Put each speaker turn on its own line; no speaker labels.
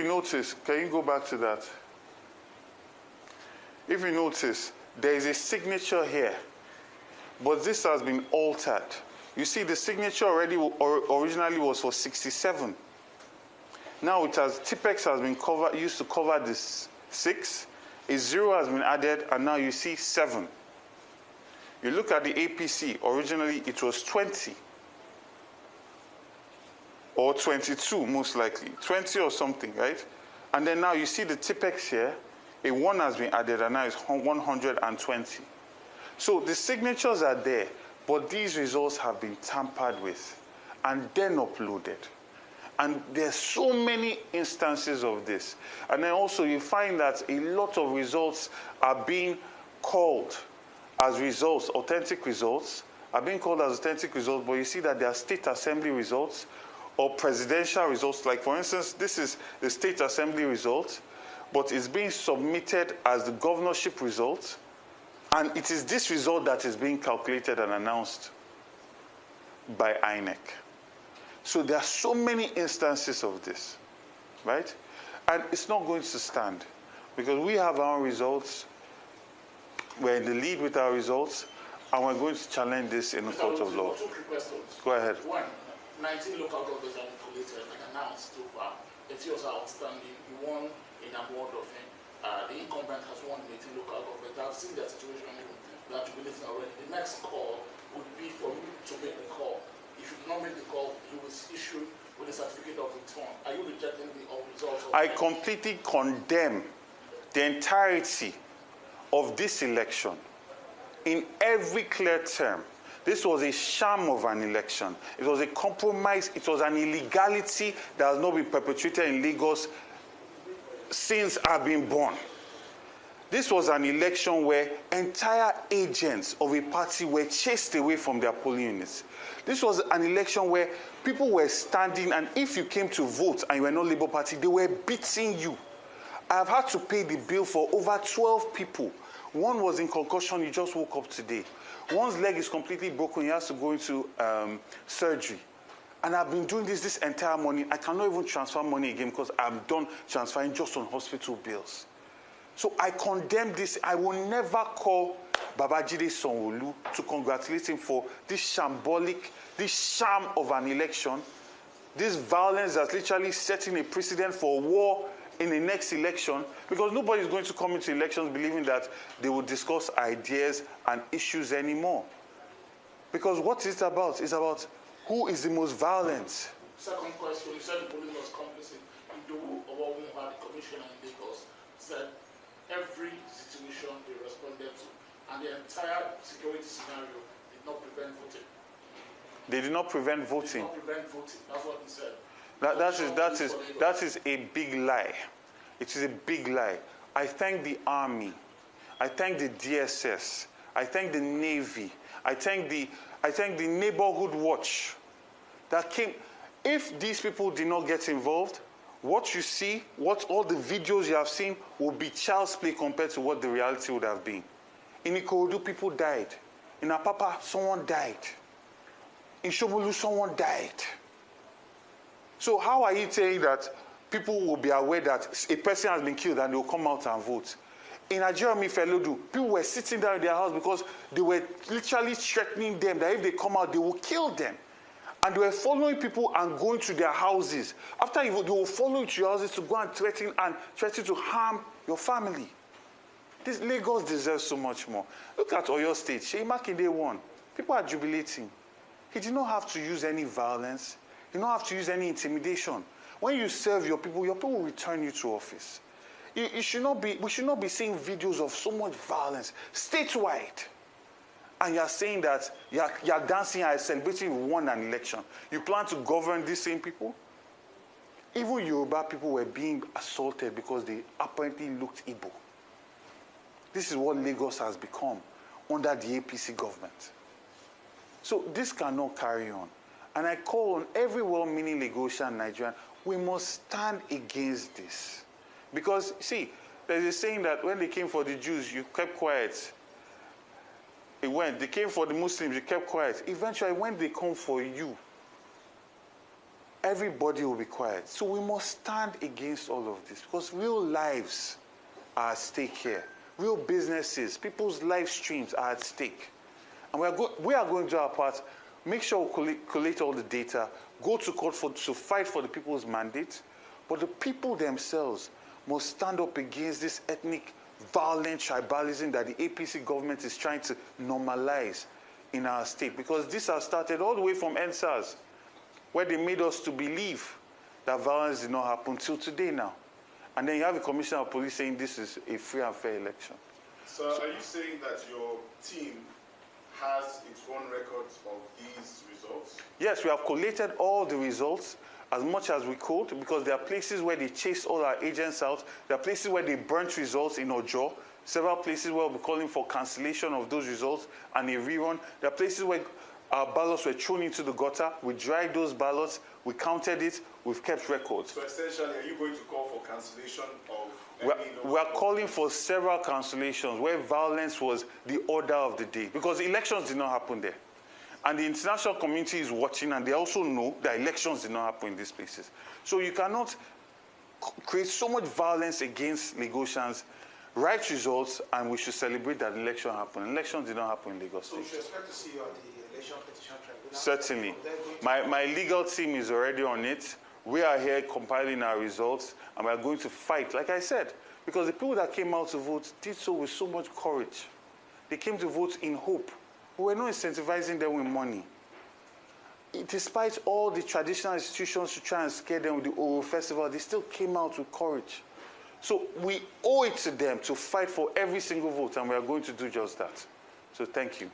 you notice, can you go back to that? If you notice, there is a signature here, but this has been altered. You see, the signature originally was for 67. Now it has, Tipex has been used to cover this 6. A 0 has been added, and now you see 7. You look at the APC, originally it was 20. Or 22, most likely. 20 or something, right? And then now you see the Tipex here, a 1 has been added, and now it's 120. So the signatures are there, but these results have been tampered with and then uploaded. And there's so many instances of this. And then also you find that a lot of results are being called as results, authentic results, are being called as authentic results, but you see that they are state assembly results or presidential results. Like for instance, this is the state assembly result, but it's being submitted as the governorship result. And it is this result that is being calculated and announced by INEC. So there are so many instances of this, right? And it's not going to stand because we have our results. We're in the lead with our results, and we're going to challenge this in the court of law. Go ahead.
1, 19 local governments have been collated and announced so far. It's also outstanding. You won in a board of him. The incumbent has won in 18 local governments. I've seen their situation. They are jubilating already. The next call would be for you to make the call. If you do not make the call, you will issue with a certificate of return. Are you rejecting the results?
I completely condemn the entirety of this election in every clear term. This was a sham of an election. It was a compromise. It was an illegality that has not been perpetrated in Lagos since I've been born. This was an election where entire agents of a party were chased away from their polling units. This was an election where people were standing, and if you came to vote and you were not Labour Party, they were beating you. I've had to pay the bill for over 12 people. One was in concussion, he just woke up today. One's leg is completely broken, he has to go into surgery. And I've been doing this entire morning. I cannot even transfer money again because I'm done transferring just on hospital bills. So I condemn this. I will never call Babajide Sanwo-Olu to congratulate him for this shambolic, this sham of an election, this violence that's literally setting a precedent for war in the next election, because nobody is going to come into elections believing that they will discuss ideas and issues anymore. Because what is it about? It's about who is the most violent.
Second question, you said the police was complicit. Idowu Owomu, the commissioner in Lagos, said every situation they responded to, and the entire security scenario did not prevent voting. They did not prevent voting? Did not prevent voting, that's what he said.
That is a big lie. It is a big lie. I thank the Army. I thank the DSS. I thank the Navy. I thank the Neighborhood Watch that came. If these people did not get involved, what you see, what all the videos you have seen will be child's play compared to what the reality would have been. In Ikorodu, people died. In Apapa, someone died. In Shomolu, someone died. So how are you saying that people will be aware that a person has been killed and they will come out and vote? In Ajero Felodu, people were sitting down in their house because they were literally threatening them that if they come out, they will kill them. And they were following people and going to their houses. After you vote, they will follow you to your houses to go and threaten to harm your family. This Lagos deserves so much more. Look at Oyo State. Seyi Makinde won. People are jubilating. He did not have to use any violence. You don't have to use any intimidation. When you serve your people will return you to office. We should not be seeing videos of so much violence statewide. And you're saying that you're dancing and celebrating you won an election. You plan to govern these same people? Even Yoruba people were being assaulted because they apparently looked Igbo. This is what Lagos has become under the APC government. So this cannot carry on. And I call on every well-meaning Lagosian Nigerian, we must stand against this. Because, see, there's a saying that when they came for the Jews, you kept quiet. They came for the Muslims, you kept quiet. Eventually, when they come for you, everybody will be quiet. So we must stand against all of this because real lives are at stake here. Real businesses, people's live streams are at stake. And we are going to do our part. Make sure we collate all the data, go to court to fight for the people's mandate. But the people themselves must stand up against this ethnic violent tribalism that the APC government is trying to normalize in our state. Because this has started all the way from NSAS, where they made us to believe that violence did not happen till today now. And then you have a commissioner of police saying this is a free and fair election.
So are you saying that your team has its own records of these results?
Yes, we have collated all the results as much as we could, because there are places where they chased all our agents out. There are places where they burnt results in Ojo. Several places where we'll be calling for cancellation of those results and a rerun. There are places where our ballots were thrown into the gutter. We dried those ballots. We counted it. We've kept records.
So essentially, are you going to call for cancellation of
we are calling for several cancellations where violence was the order of the day, because elections did not happen there. And the international community is watching, and they also know that elections did not happen in these places. So you cannot create so much violence against Lagosians, write results, and we should celebrate that the election happened. Elections did not happen in Lagos State.
So we should expect to see you at the election petition tribunal?
Certainly. My legal team is already on it. We are here compiling our results, and we are going to fight, like I said, because the people that came out to vote did so with so much courage. They came to vote in hope. We were not incentivizing them with money. Despite all the traditional institutions to try and scare them with the Oro Festival, they still came out with courage. So we owe it to them to fight for every single vote, and we are going to do just that. So thank you.